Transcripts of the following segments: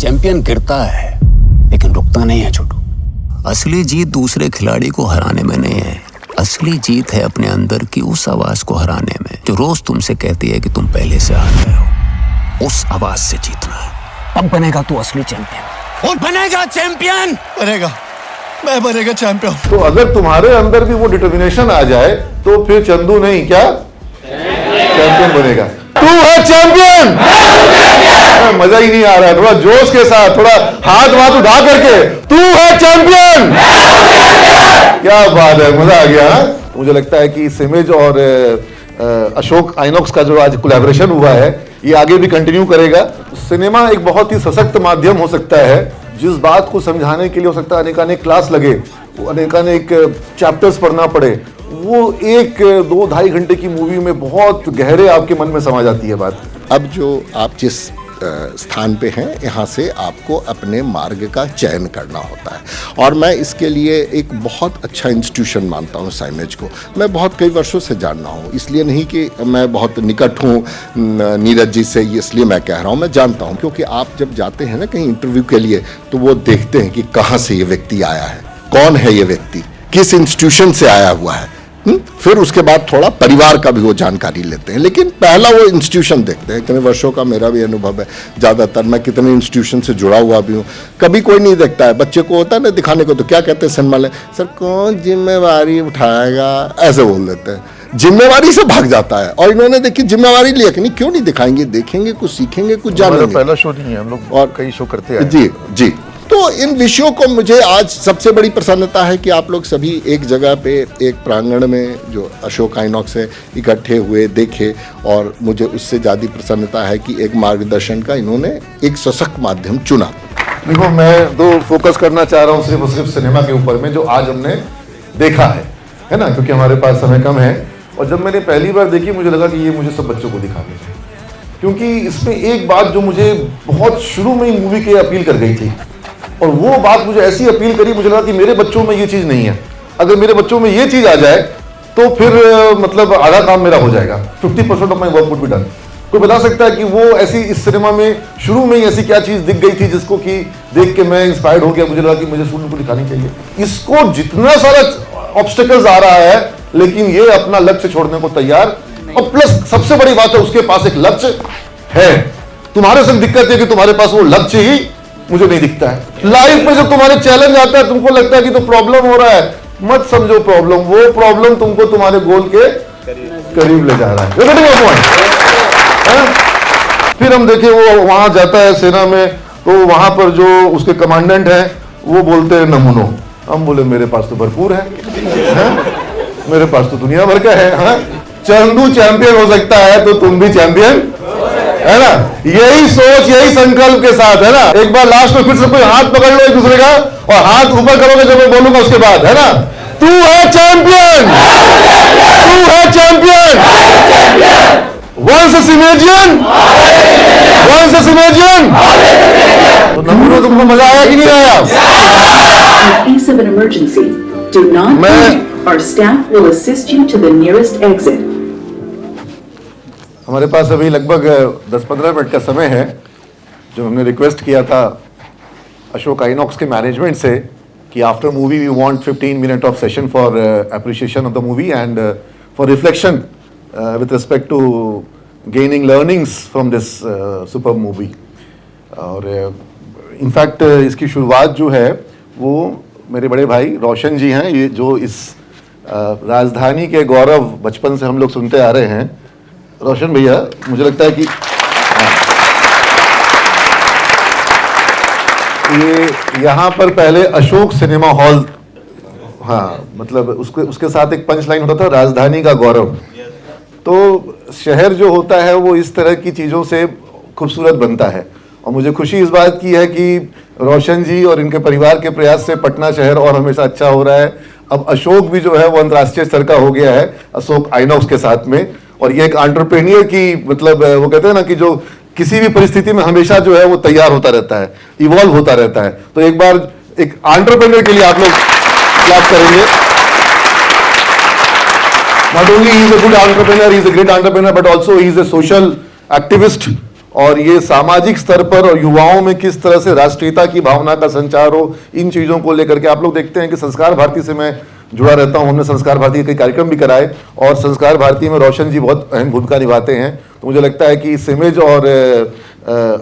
Champion गिरता है लेकिन रुकता नहीं है छोटू। असली जीत दूसरे खिलाड़ी को हराने में नहीं है, असली जीत है अपने अंदर की उस आवाज को हराने में जो रोज तुमसे कहती है कि तुम पहले से हार गए हो। उस आवाज से जीतना है, तब बनेगा तू असली चैंपियन। और बनेगा चैंपियन, बनेगा, मैं बनेगा चैंपियन। तो अगर तुम्हारे अंदर भी वो डिटर्मिनेशन आ जाए तो फिर चंदू नहीं क्या चैंपियन बनेगा। तू है चैंपियन। मजा ही नहीं आ रहा है, थोड़ा जोश के साथ, थोड़ा हाथ उठा करके तू है चैंपियन। क्या बात है, मजा आ गया। मुझे लगता है कि सिमेज और अशोक आइनॉक्स का जो आज कोलैबोरेशन हुआ है ये आगे भी कंटिन्यू करेगा। सिनेमा एक बहुत ही सशक्त माध्यम हो सकता है, जिस बात को समझाने के लिए हो सकता है अनेकानेक क्लास लगे, अनेकानेक चैप्टर्स पढ़ना पड़े, वो 1-2-2.5 घंटे की मूवी में बहुत गहरे आपके मन में समा जाती है बात। अब जो आप जिस स्थान पे हैं, यहाँ से आपको अपने मार्ग का चयन करना होता है और मैं इसके लिए एक बहुत अच्छा इंस्टीट्यूशन मानता हूँ साइमेज को। मैं बहुत कई वर्षों से जान रहा हूँ, इसलिए नहीं कि मैं बहुत निकट हूँ नीरज जी से, इसलिए मैं कह रहा हूँ, मैं जानता हूँ। क्योंकि आप जब जाते हैं ना कहीं इंटरव्यू के लिए तो वो देखते हैं कि कहाँ से ये व्यक्ति आया है, कौन है ये व्यक्ति, किस इंस्टीट्यूशन से आया हुआ है। फिर उसके बाद थोड़ा परिवार का भी वो जानकारी लेते हैं, लेकिन पहला वो इंस्टीट्यूशन देखते हैं। इतने वर्षों का मेरा भी अनुभव है, ज़्यादातर मैं कितने इंस्टीट्यूशन से जुड़ा हुआ भी हूँ। कभी कोई नहीं देखता है, बच्चे को होता है ना दिखाने को, तो क्या कहते हैं सिनेमा में, सर कौन जिम्मेवारी उठाएगा, ऐसे बोल देते हैं। जिम्मेवारी से भाग जाता है और इन्होंने देखी जिम्मेवारी लिया कि नहीं, क्यों नहीं दिखाएंगे, देखेंगे, कुछ सीखेंगे, कुछ जानेंगे। पहला शो नहीं है, हम लोग और कई शो करते हैं। जी जी। तो इन विषयों को मुझे आज सबसे बड़ी प्रसन्नता है कि आप लोग सभी एक जगह पे एक प्रांगण में जो अशोक आइनॉक्स है इकट्ठे हुए, देखे, और मुझे उससे ज़्यादा प्रसन्नता है कि एक मार्गदर्शन का इन्होंने एक सशक्त माध्यम चुना। देखो, मैं तो फोकस करना चाह रहा हूँ सिर्फ और सिर्फ सिनेमा के ऊपर में जो आज हमने देखा है ना, क्योंकि हमारे पास समय कम है। और जब मैंने पहली बार देखी मुझे लगा कि ये मुझे सब बच्चों को दिखानी चाहिए, क्योंकि इसमें एक बात जो मुझे बहुत शुरू में ही मूवी के अपील कर गई थी, और वो बात मुझे ऐसी अपील करी, मुझे लगा कि मेरे बच्चों में ये चीज़ नहीं है। अगर मेरे बच्चों में ये चीज़ आ जाए तो फिर मतलब आधा काम मेरा हो जाएगा, 50% of my work would be done. कोई बता सकता है कि वो ऐसी इस सिनेमा में शुरू में ही ऐसी क्या चीज़ दिख गई थी जिसको कि देख के मैं इंस्पायर्ड हो गया, मुझे लगा कि मुझे स्टूडेंट को दिखानी चाहिए। इसको जितना सारा ऑब्स्टिकल्स आ रहा है, लेकिन ये अपना लक्ष्य छोड़ने को तैयार, और प्लस सबसे बड़ी बात है उसके पास एक लक्ष्य है। तुम्हारे संग दिक्कत है कि तुम्हारे पास वो लक्ष्य ही मुझे नहीं दिखता है। लाइफ में जब तुम्हारे चैलेंज आता है, तुमको लगता है कि तो प्रॉब्लम हो रहा है, मत समझो प्रॉब्लम, वो प्रॉब्लम तुमको तुम्हारे गोल के करीब ले जा रहा है। फिर हम देखे वो वहां जाता है सेना में, तो वहां पर जो उसके कमांडेंट है वो बोलते हैं नमूनो। हम बोले मेरे पास तो भरपूर है, मेरे पास तो दुनिया भर का है। चंदू चैंपियन हो सकता है तो तुम भी चैंपियन, है ना। यही सोच, यही संकल्प के साथ, है ना। एक बार लास्ट में फिर से कोई हाथ पकड़ लो एक दूसरे का और हाथ ऊपर करोगे जब मैं बोलूंगा उसके बाद, है ना। तू है चैंपियन, तू है चैंपियन। वंस सिमेजियन, वंस सिमेजियन। तो नमूनो तुमको मजा आया कि नहीं आया? In case of an emergency, do not panic. Our staff will assist you to the nearest exit. हमारे पास अभी लगभग 10-15 मिनट का समय है, जो हमने रिक्वेस्ट किया था अशोक आइनॉक्स के मैनेजमेंट से कि after movie we want 15 minute of session for appreciation of the movie and for reflection with respect to gaining learnings from this super movie. और इनफैक्ट इसकी शुरुआत जो है वो मेरे बड़े भाई रोशन जी हैं, ये जो इस राजधानी के गौरव बचपन से हम लोग सुनते आ रहे हैं। रोशन भैया, मुझे लगता है कि ये यहाँ पर पहले अशोक सिनेमा हॉल, हाँ मतलब उसके साथ एक पंच लाइन होता था, राजधानी का गौरव। तो शहर जो होता है वो इस तरह की चीज़ों से खूबसूरत बनता है, और मुझे खुशी इस बात की है कि रोशन जी और इनके परिवार के प्रयास से पटना शहर और हमेशा अच्छा हो रहा है। अब अशोक भी जो है वो अंतर्राष्ट्रीय स्तर का हो गया है अशोक आइनॉक्स के साथ में, और ये एक एंटरप्रेन्योर की मतलब वो कहते हैं ना कि जो किसी भी परिस्थिति में हमेशा जो है वो तैयार होता रहता है, इवॉल्व होता रहता है। तो एक बार एक एंटरप्रेन्योर के लिए आप लोग क्लैप करेंगे। Not only he is a good entrepreneur, he is a great entrepreneur, but also he is a social activist और ये सामाजिक स्तर पर और युवाओं में किस तरह से राष्ट्रीयता की भावना का संचार हो, इन चीज़ों को लेकर के आप लोग देखते हैं कि संस्कार भारती से मैं जुड़ा रहता हूं। हमने संस्कार भारती के कई कार्यक्रम भी कराए और संस्कार भारती में रोशन जी बहुत अहम भूमिका निभाते हैं। तो मुझे लगता है कि सिमेज और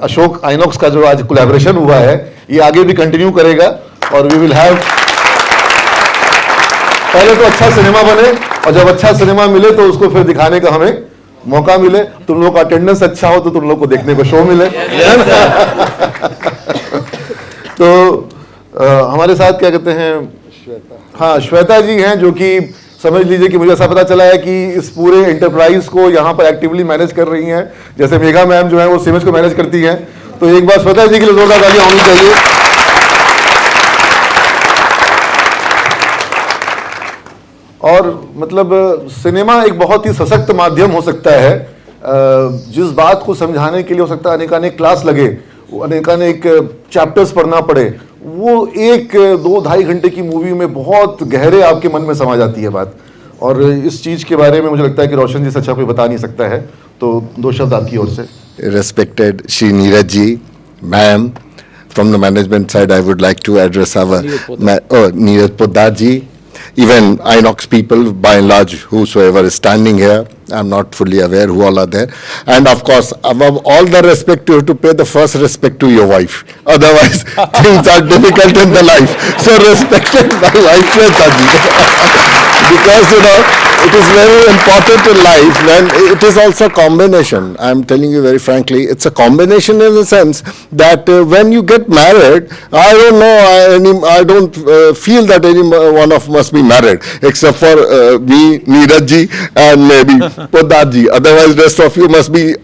अशोक आइनॉक्स का जो आज कोलैबोरेशन हुआ है ये आगे भी कंटिन्यू करेगा और वी विल हैव, पहले तो अच्छा सिनेमा बने और जब अच्छा सिनेमा मिले तो उसको फिर दिखाने का हमें मौका मिले, तुम लोग का अटेंडेंस अच्छा हो तो तुम लोग को देखने को शो मिले। तो हमारे साथ क्या कहते हैं, हाँ श्वेता जी हैं, जो कि समझ लीजिए कि मुझे ऐसा पता चला है कि इस पूरे एंटरप्राइज को यहाँ पर एक्टिवली मैनेज कर रही हैं, जैसे मेघा मैम जो है वो सिमेज को मैनेज करती हैं। तो एक बार श्वेता जी के लिए जोरदार तालियां होनी चाहिए। और मतलब सिनेमा एक बहुत ही सशक्त माध्यम हो सकता है, जिस बात को समझाने के लिए हो सकता है अनेकानेक क्लास लगे, अनेकानेक चैप्टर्स पढ़ना पड़े, वो 1-2-2.5 घंटे की मूवी में बहुत गहरे आपके मन में समा जाती है बात। और इस चीज़ के बारे में मुझे लगता है कि रोशन जी से अच्छा कोई बता नहीं सकता है। तो 2 शब्द आपकी ओर से। Respected Shri Neeraj ji, ma'am, from the management side, I would like to address our Neeraj Poddar ji, even Inox people by and large, whosoever is standing here. I'm not fully aware who all are there. And of course, above all the respect, you have to pay the first respect to your wife. Otherwise, things are difficult in the life. So respected my wife, Shweta ji. Because, you know, it is very important in life when it is also a combination. I'm telling you very frankly, it's a combination in the sense that when you get married, I don't know, I don't feel that any one of us must be married, except for me, Neeraj ji, and maybe Poddar ji. Otherwise, rest of you must be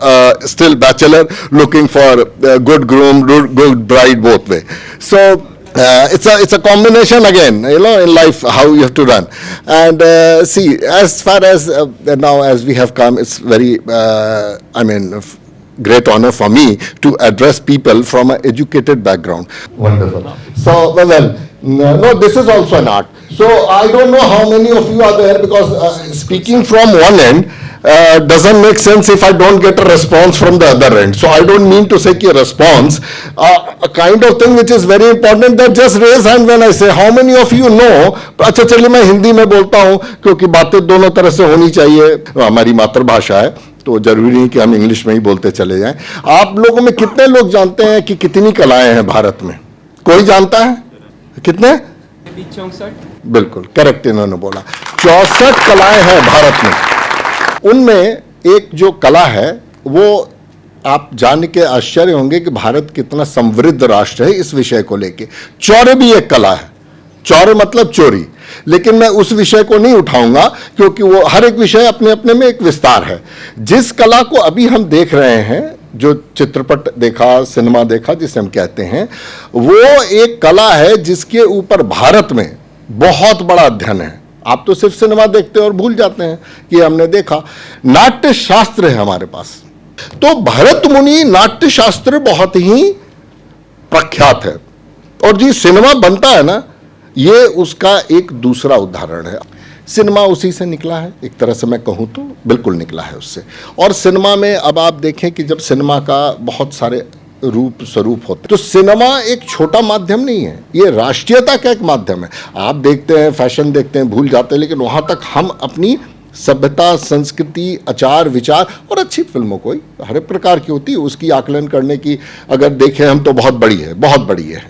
still bachelor, looking for a good groom, good bride both way. So, it's a combination again, you know, in life how you have to run. And see, as far as now as we have come, it's very great honor for me to address people from an educated background. Wonderful. So no, this is also an art. So I don't know how many of you are there, because speaking from one end doesn't make sense if I don't get a response from the other end. So I don't mean to say कि response, a kind of thing which is very important, that just raise hand when I say how many of you know. अच्छा चलिए मैं हिंदी में बोलता हूँ क्योंकि बातें दोनों तरह से होनी चाहिए, हमारी मातृभाषा है, तो जरूरी नहीं कि हम इंग्लिश में ही बोलते चले जाएं। आप लोगों में कितने लोग जानते हैं कि कितनी कलाएं हैं भारत में? कोई जानता है कितने? 64। बिल्कुल करेक्ट इन्होंने बोला, 64 कलाएं हैं भारत में। उनमें एक जो कला है वो आप जान के आश्चर्य होंगे कि भारत कितना समृद्ध राष्ट्र है इस विषय को लेके। चौरे भी एक कला है, चौरे मतलब चोरी, लेकिन मैं उस विषय को नहीं उठाऊंगा क्योंकि वो हर एक विषय अपने अपने में एक विस्तार है। जिस कला को अभी हम देख रहे हैं, जो चित्रपट देखा, सिनेमा देखा जिसे हम कहते हैं, वो एक कला है जिसके ऊपर भारत में बहुत बड़ा अध्ययन है। आप तो सिर्फ सिनेमा देखते हैं और भूल जाते हैं कि हमने देखा। नाट्य शास्त्र है हमारे पास, तो भरत मुनि नाट्य शास्त्र बहुत ही प्रख्यात है। और जी सिनेमा बनता है ना, ये उसका एक दूसरा उदाहरण है। सिनेमा उसी से निकला है, एक तरह से मैं कहूँ तो बिल्कुल निकला है उससे। और सिनेमा में अब आप देखें कि जब सिनेमा का बहुत सारे रूप स्वरूप होते, तो सिनेमा एक छोटा माध्यम नहीं है, ये राष्ट्रीयता का एक माध्यम है। आप देखते हैं, फैशन देखते हैं, भूल जाते हैं, लेकिन वहाँ तक हम अपनी सभ्यता, संस्कृति, आचार विचार और अच्छी फिल्मों को हर प्रकार की होती है, उसकी आकलन करने की अगर देखें हम तो बहुत बड़ी है, बहुत बड़ी है।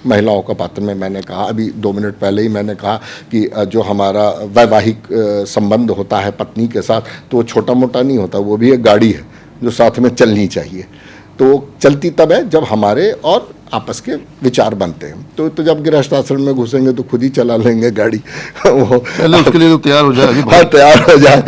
महिलाओं का पात्र में मैंने कहा, अभी 2 मिनट पहले ही मैंने कहा कि जो हमारा वैवाहिक संबंध होता है पत्नी के साथ, तो वो छोटा मोटा नहीं होता, वो भी एक गाड़ी है जो साथ में चलनी चाहिए। तो चलती तब है जब हमारे और आपस के विचार बनते हैं। तो जब गृहस्थ आश्रम में घुसेंगे तो खुद ही चला लेंगे गाड़ी। वो पहले उसके लिए तो तैयार हो जाए। हाँ, तैयार हो जाए।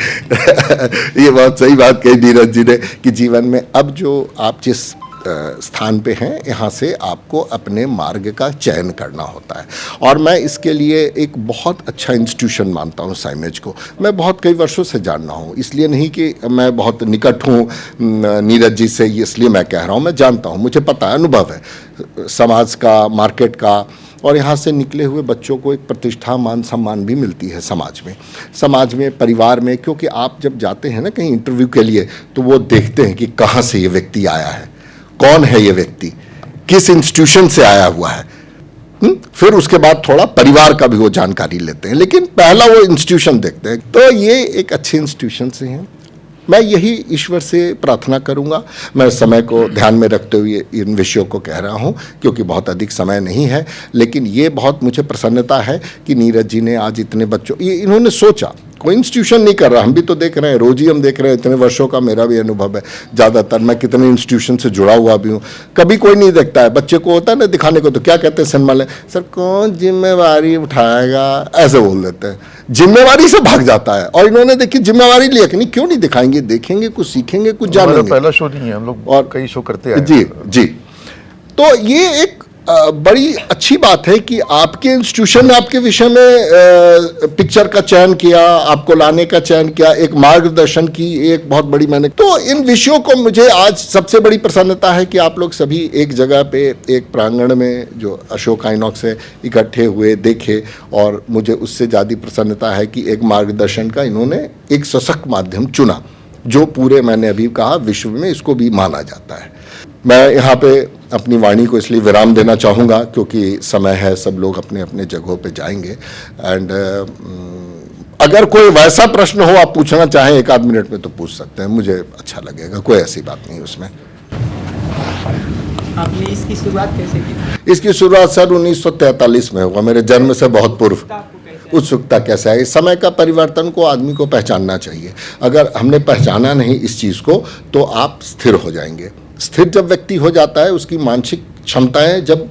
ये बहुत सही बात कही नीरज जी ने कि जीवन में अब जो आप जिस स्थान पे हैं, यहाँ से आपको अपने मार्ग का चयन करना होता है। और मैं इसके लिए एक बहुत अच्छा इंस्टीट्यूशन मानता हूँ साइमेज को। मैं बहुत कई वर्षों से जान रहा हूँ, इसलिए नहीं कि मैं बहुत निकट हूँ नीरज जी से, इसलिए मैं कह रहा हूँ, मैं जानता हूँ, मुझे पता है, अनुभव है समाज का, मार्केट का। और यहाँ से निकले हुए बच्चों को एक प्रतिष्ठा, मान सम्मान भी मिलती है समाज में, परिवार में। क्योंकि आप जब जाते हैं ना कहीं इंटरव्यू के लिए, तो वो देखते हैं कि कहाँ से ये व्यक्ति आया है। कौन है ये व्यक्ति, किस इंस्टीट्यूशन से आया हुआ है। फिर उसके बाद थोड़ा परिवार का भी वो जानकारी लेते हैं, लेकिन पहला वो इंस्टीट्यूशन देखते हैं। तो ये एक अच्छे इंस्टीट्यूशन से हैं। मैं यही ईश्वर से प्रार्थना करूंगा। मैं समय को ध्यान में रखते हुए इन विषयों को कह रहा हूं, क्योंकि बहुत अधिक समय नहीं है, लेकिन ये बहुत मुझे प्रसन्नता है कि नीरज जी ने आज इतने बच्चों, ये इन्होंने सोचा, कोई इंस्टीट्यूशन नहीं कर रहा, हम भी तो देख रहे हैं, रोज ही हम देख रहे हैं, इतने वर्षों का मेरा भी अनुभव है, ज़्यादातर मैं कितने इंस्टीट्यूशन से जुड़ा हुआ भी हूँ। कभी कोई नहीं देखता है, बच्चे को होता है ना दिखाने को, तो क्या कहते हैं सिनेमा में, सर कौन जिम्मेवारी उठाएगा, ऐसे बोल देते हैं, जिम्मेवारी से भाग जाता है। और इन्होंने देखी जिम्मेवारी लिया कि नहीं, क्यों नहीं दिखाएंगे, देखेंगे, कुछ सीखेंगे, कुछ जानेंगे। पहला शो नहीं है, हम लोग और कई शो करते हैं। जी जी। तो ये एक बड़ी अच्छी बात है कि आपके इंस्टीट्यूशन ने आपके विषय में पिक्चर का चयन किया, आपको लाने का चयन किया, एक मार्गदर्शन की, एक बहुत बड़ी मैंने, तो इन विषयों को मुझे आज सबसे बड़ी प्रसन्नता है कि आप लोग सभी एक जगह पे एक प्रांगण में जो अशोक आइनॉक्स से इकट्ठे हुए देखे, और मुझे उससे ज़्यादा प्रसन्नता है कि एक मार्गदर्शन का इन्होंने एक सशक्त माध्यम चुना, जो पूरे मैंने अभी कहा विश्व में इसको भी माना जाता है। मैं यहाँ पे अपनी वाणी को इसलिए विराम देना चाहूँगा क्योंकि समय है, सब लोग अपने अपने जगहों पे जाएंगे। एंड अगर कोई वैसा प्रश्न हो आप पूछना चाहें 1 मिनट में तो पूछ सकते हैं, मुझे अच्छा लगेगा, कोई ऐसी बात नहीं उसमें। आपने इसकी शुरुआत कैसे की? इसकी शुरुआत सर 1943 में हुआ, मेरे जन्म से बहुत पूर्व। उत्सुकता कैसे है, समय का परिवर्तन को आदमी को पहचानना चाहिए। अगर हमने पहचाना नहीं इस चीज़ को तो आप स्थिर हो जाएंगे। स्थिर जब व्यक्ति हो जाता है, उसकी मानसिक क्षमताएं जब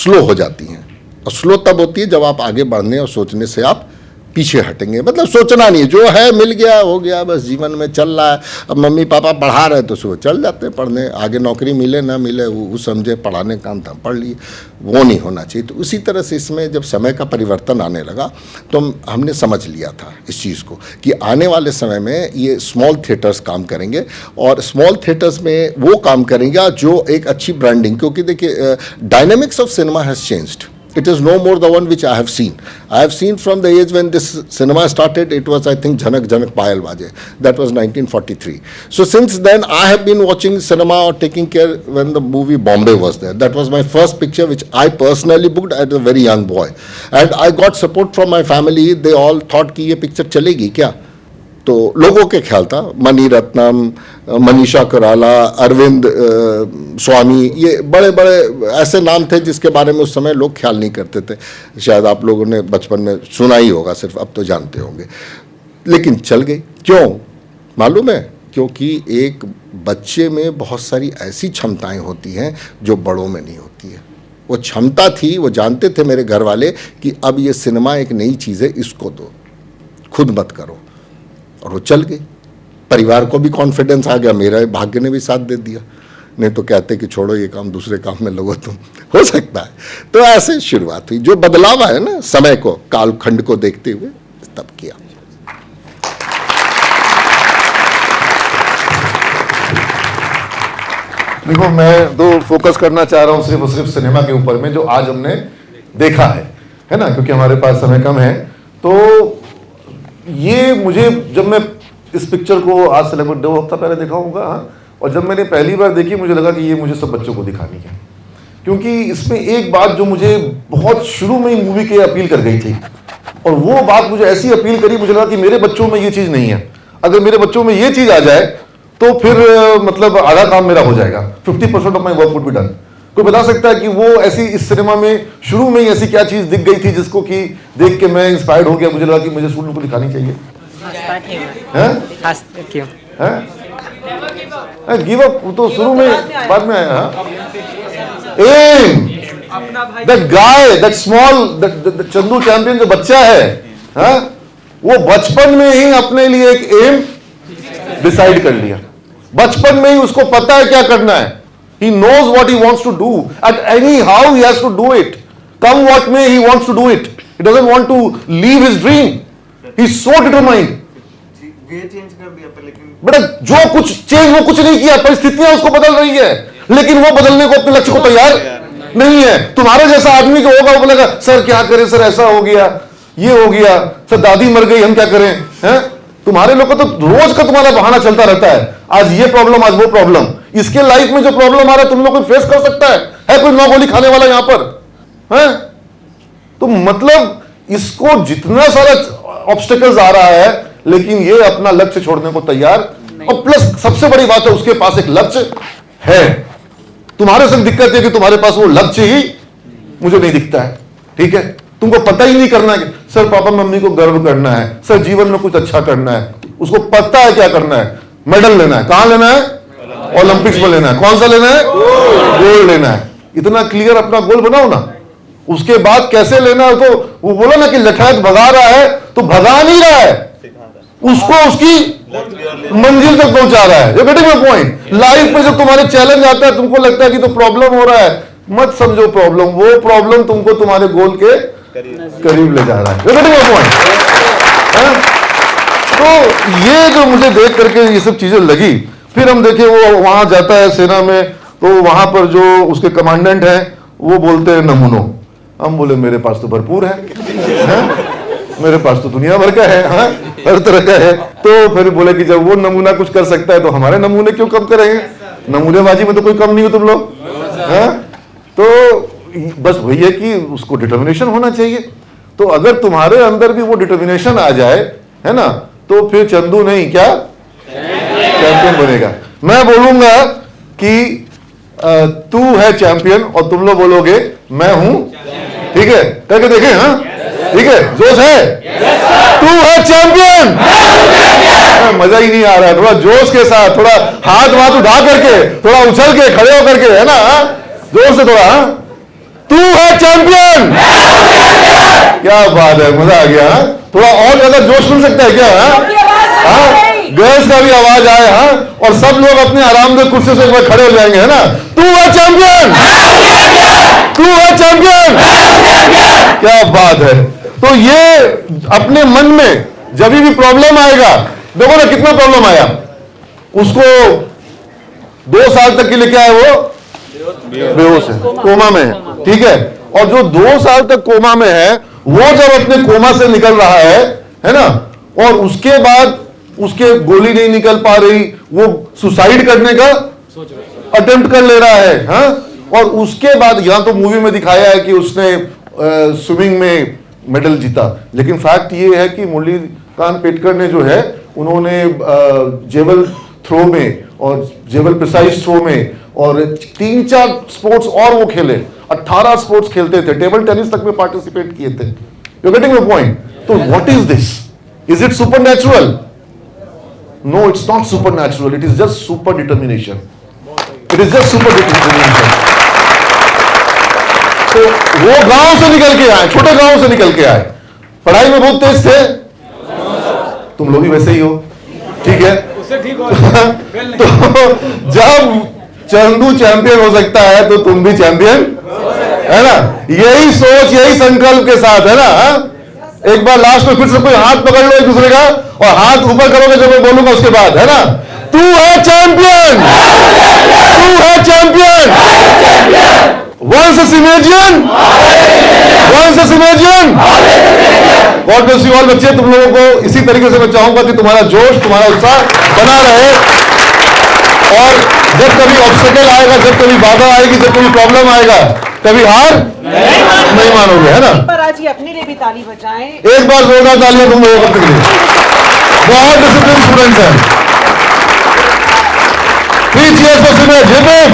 स्लो हो जाती हैं, और स्लो तब होती है जब आप आगे बढ़ने और सोचने से आप पीछे हटेंगे। मतलब सोचना नहीं है, जो है मिल गया हो गया, बस जीवन में चल रहा है। अब मम्मी पापा पढ़ा रहे तो सुबह चल जाते हैं पढ़ने, आगे नौकरी मिले ना मिले वो समझे, पढ़ाने काम था पढ़ लिए, वो नहीं होना चाहिए। तो उसी तरह से इसमें जब समय का परिवर्तन आने लगा तो हमने समझ लिया था इस चीज़ को कि आने वाले समय में ये स्मॉल थिएटर्स काम करेंगे, और स्मॉल थिएटर्स में वो काम करेंगे जो एक अच्छी ब्रांडिंग, क्योंकि देखिए dynamics of cinema has changed. It is no more the one which I have seen. I have seen from the age when this cinema started, it was I think Janak Janak Payal Baje. That was 1943. So since then I have been watching cinema or taking care when the movie Bombay was there. That was my first picture which I personally booked at a very young boy. And I got support from my family. They all thought कि ये picture चलेगी क्या? तो लोगों के ख्याल था, मणि रत्नम, मनीषा कोइराला, अरविंद स्वामी, ये बड़े बड़े ऐसे नाम थे जिसके बारे में उस समय लोग ख्याल नहीं करते थे। शायद आप लोगों ने बचपन में सुना ही होगा, सिर्फ अब तो जानते होंगे, लेकिन चल गई। क्यों मालूम है? क्योंकि एक बच्चे में बहुत सारी ऐसी क्षमताएं होती हैं जो बड़ों में नहीं होती है। वो क्षमता थी, वो जानते थे मेरे घर वाले कि अब ये सिनेमा एक नई चीज़ है, इसको दो, खुद मत करो, और वो चल गई। परिवार को भी कॉन्फिडेंस आ गया, मेरा भाग्य ने भी साथ दे दिया, नहीं तो कहते कि छोड़ो ये काम, दूसरे काम में लगो तुम, हो सकता है। तो ऐसे शुरुआत हुई, जो बदलाव है ना समय को, कालखंड को देखते हुए तब किया। देखो, मैं तो फोकस करना चाह रहा हूँ सिर्फ और सिर्फ सिनेमा के ऊपर में, जो आज हमने देखा है ना, क्योंकि हमारे पास समय कम है। तो ये मुझे, जब मैं इस पिक्चर को आज से लगभग 2 हफ्ता पहले देखा होगा, और जब मैंने पहली बार देखी मुझे लगा कि ये मुझे सब बच्चों को दिखानी है, क्योंकि इसमें एक बात जो मुझे बहुत शुरू में ही मूवी के अपील कर गई थी, और वो बात मुझे ऐसी अपील करी, मुझे लगा कि मेरे बच्चों में ये चीज़ नहीं है। अगर मेरे बच्चों में ये चीज़ आ जाए तो फिर मतलब आधा काम मेरा हो जाएगा, 50% of my work would be done. कोई बता सकता है कि वो ऐसी इस सिनेमा में शुरू में ही ऐसी क्या चीज़ दिख गई थी जिसको कि देख के मैं इंस्पायर्ड हो गया, मुझे लगा कि मुझे स्टूडेंट को दिखानी चाहिए। गिव अप तो शुरू में, बाद में आया। Um, that guy, that small, Chandu Champion जो बच्चा है, वो बचपन में ही अपने लिए एक एम डिसाइड कर लिया। बचपन में ही उसको पता है क्या करना है। He knows what he wants to do, and anyhow he has to do it. Come what may, he wants to do it. He doesn't want to leave his dream. He's so determined. बेटा जो कुछ change वो कुछ नहीं किया, परिस्थितियां उसको बदल रही है, लेकिन वो बदलने को, अपने लक्ष्य को तैयार नहीं है। तुम्हारे जैसा आदमी जो होगा वो बोलेगा सर क्या करें, सर ऐसा हो गया, ये हो गया, सर दादी मर गई, हम क्या करें, हैं? तुम्हारे लोग का तो रोज का तुम्हारा बहाना चलता रहता है, आज ये प्रॉब्लम, आज वो प्रॉब्लम। इसके लाइफ में जो प्रॉब्लम आ रहा है तुम लोग को फेस कर सकता है कोई 9 गोली खाने वाला यहां पर है? तो मतलब इसको जितना सारा ऑब्स्टेकल्स आ रहा है, लेकिन ये अपना लक्ष्य छोड़ने को तैयार, और प्लस सबसे बड़ी बात है उसके पास एक लक्ष्य है। तुम्हारे संग दिक्कत है कि तुम्हारे पास वो लक्ष्य ही मुझे नहीं दिखता है, ठीक है? तुमको पता ही नहीं करना है कि सर पापा मम्मी को गर्व करना है, सर जीवन में कुछ अच्छा करना है, उसको पता है क्या करना है, मेडल लेना है। कहां लेना है? ओलंपिक्स में लेना है। कौन सा लेना है? गोल्ड लेना है। इतना क्लियर अपना गोल बनाओ ना, उसके बाद कैसे लेना है। तो वो बोला ना कि लठायत भगा रहा है, तो भगा नहीं रहा है, उसको उसकी मंजिल तक पहुंचा रहा है। Getting my point? लाइफ में जब तुम्हारे चैलेंज आता है, तुमको लगता है कि तो प्रॉब्लम हो रहा है, मत समझो प्रॉब्लम, वो प्रॉब्लम तुमको तुम्हारे गोल के करीब ले जा रहा है। Getting my point? तो ये जो मुझे देख करके ये सब चीजें लगी, फिर हम देखे वो वहां जाता है सेना में, तो वहां पर जो उसके कमांडेंट है वो बोलते हैं नमूनो। हम बोले मेरे पास तो भरपूर है, मेरे पास तो दुनिया भर का है, हाँ, हर तरह का है। तो फिर बोले कि जब वो नमूना कुछ कर सकता है तो हमारे नमूने क्यों कम करेंगे? नमूनेबाजी में तो कोई कम नहीं हो तुम लोग, हाँ? तो बस वही है कि उसको डिटर्मिनेशन होना चाहिए। तो अगर तुम्हारे अंदर भी वो डिटर्मिनेशन आ जाए, है ना, तो फिर चंदू नहीं क्या चैंपियन बनेगा। मैं बोलूंगा कि तू है चैंपियन और तुम लोग बोलोगे मैं हूं, ठीक है? करके देखें, हाँ ठीक है, जोश है? तू है चैंपियन। मजा ही नहीं आ रहा है, थोड़ा जोश के साथ, थोड़ा हाथ वाथ उठा करके, थोड़ा उछल के खड़े होकर के, है ना, जोर से थोड़ा, हाँ? तू है चैंपियन। क्या बात है, मजा आ गया, हाँ? थोड़ा और ज्यादा जोश मिल सकता है क्या? हाँ, गर्ल्स का भी आवाज आए, हाँ, और सब लोग अपने आरामदेह कुर्सी से एक बार खड़े हो जाएंगे, है ना? तू है चैंपियन, तू है चैंपियन। क्या बात है। तो ये अपने मन में जब भी प्रॉब्लम आएगा, देखो ना कितना प्रॉब्लम आया उसको, 2 साल तक के लिए क्या है वो बेहोश है, कोमा में है, ठीक है? और जो 2 साल तक कोमा में है, वो जब अपने कोमा से निकल रहा है ना, और उसके बाद उसके गोली नहीं निकल पा रही, वो सुसाइड करने का अटेम्प्ट कर ले रहा है, हाँ? और उसके बाद यहां तो मूवी में दिखाया है कि उसने स्विमिंग में मेडल जीता, लेकिन फैक्ट ये है कि मुरलीकांत पेटकर ने जो है, उन्होंने जेवल थ्रो में और जेवल प्रिसाइज थ्रो में और 3-4 स्पोर्ट्स और वो खेले, 18 स्पोर्ट्स खेलते थे, टेबल टेनिस तक में पार्टिसिपेट किए थे। You getting my point? तो what is this? Is it supernatural? No, it's not supernatural, it is just super determination. It is just super determination. तो वो गांव से निकल के आए, छोटे गांव से निकल के आए, पढ़ाई में बहुत तेज थे, तुम लोग भी वैसे ही हो, ठीक है? तो जब चंदू चैंपियन हो सकता है तो तुम भी चैंपियन, है ना? यही सोच, यही संकल्प के साथ, है ना? एक बार लास्ट में फिर से कोई हाथ पकड़ लो एक दूसरे का, और हाथ ऊपर करोगे जब मैं बोलूंगा उसके बाद, है ना? तू है चैंपियन, तू है champion. Once Imagine, once Imagine। God bless you all बच्चे, तुम लोगों को इसी तरीके से मैं चाहूंगा कि तुम्हारा जोश, तुम्हारा उत्साह बना रहे, और जब कभी ऑब्स्टेकल आएगा, जब कभी बाधा आएगी, जब कभी प्रॉब्लम आएगा, कभी हार नहीं मानोगे, है ना? पर आज ये अपने लिए भी ताली बजाएं। एक बार जोरदार तालियां तुम लोगों के लिए। बहुत डिसिप्लिन स्टूडेंट्स हैं। 3 cheers for Simran.